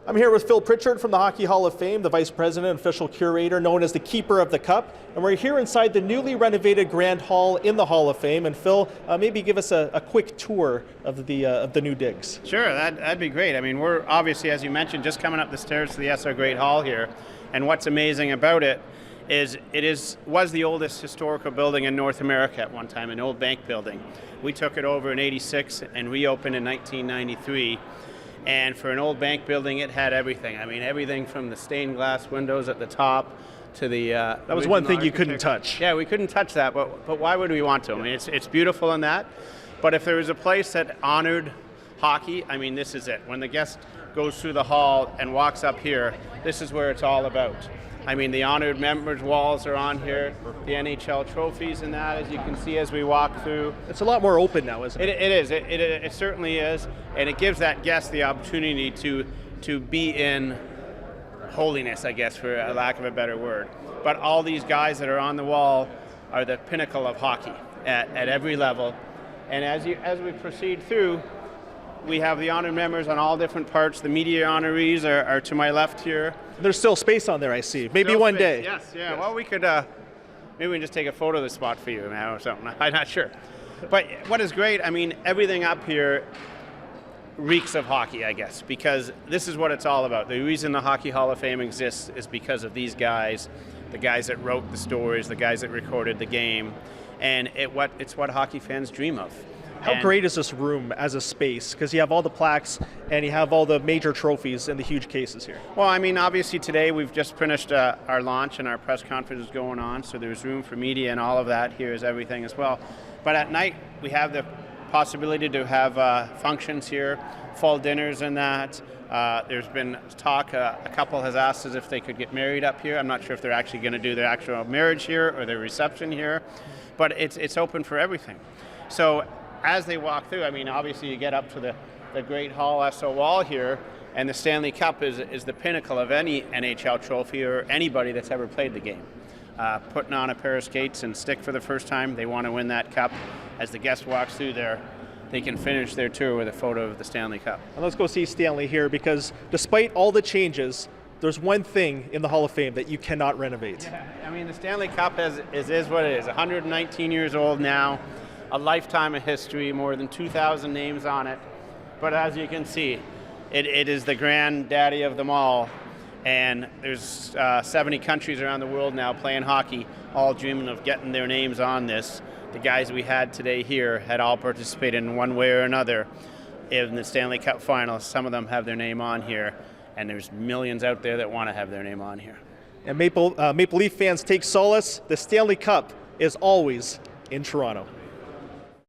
I'm here with Phil Pritchard from the Hockey Hall of Fame, the Vice President and Official Curator, known as the Keeper of the Cup. And we're here inside the newly renovated Grand Hall in the Hall of Fame. And Phil, maybe give us a quick tour of the new digs. Sure, that'd be great. I mean, we're obviously, as you mentioned, just coming up the stairs to the SR Great Hall here. And what's amazing about it is was the oldest historical building in North America at one time, an old bank building. We took it over in '86 and reopened in 1993. And for an old bank building, it had everything. I mean, everything from the stained glass windows at the top to the... that was one thing you couldn't touch. Yeah, we couldn't touch that, but why would we want to? I mean, it's beautiful in that. But if there was a place that honored hockey, I mean, this is it. When the guest goes through the hall and walks up here, this is where it's all about. I mean, the honored members' walls are on here, the NHL trophies and that, as you can see as we walk through. It's a lot more open now, isn't it? It is. It certainly is. And it gives that guest the opportunity to be in holiness, I guess, for a lack of a better word. But all these guys that are on the wall are the pinnacle of hockey at every level. And as we proceed through, we have the honored members on all different parts. The media honorees are to my left here. There's still space on there, I see. Maybe still one space. day. Yes, yeah. Yes. Well, we could, maybe we can just take a photo of the spot for you now or something. I'm not sure. But what is great, I mean, everything up here reeks of hockey, I guess, because this is what it's all about. The reason the Hockey Hall of Fame exists is because of these guys, the guys that wrote the stories, the guys that recorded the game, and it's what hockey fans dream of. How great is this room as a space? Because you have all the plaques and you have all the major trophies in the huge cases here. Well, I mean, obviously today we've just finished our launch and our press conference is going on, so there's room for media and all of that. Here is everything as well. But at night we have the possibility to have functions here, fall dinners and that. There's been talk, a couple has asked us if they could get married up here. I'm not sure if they're actually going to do their actual marriage here or their reception here, but it's open for everything. So as they walk through, I mean, obviously you get up to the Great Hall SO wall here, and the Stanley Cup is the pinnacle of any NHL trophy or anybody that's ever played the game. Putting on a pair of skates and stick for the first time, they want to win that cup. As the guest walks through there, they can finish their tour with a photo of the Stanley Cup. And let's go see Stanley here, because despite all the changes, there's one thing in the Hall of Fame that you cannot renovate. Yeah. I mean, the Stanley Cup is what it is. 119 years old now. A lifetime of history, more than 2,000 names on it. But as you can see, it is the granddaddy of them all. And there's 70 countries around the world now playing hockey, all dreaming of getting their names on this. The guys we had today here had all participated in one way or another in the Stanley Cup Finals. Some of them have their name on here, and there's millions out there that want to have their name on here. And Maple Leaf fans take solace. The Stanley Cup is always in Toronto.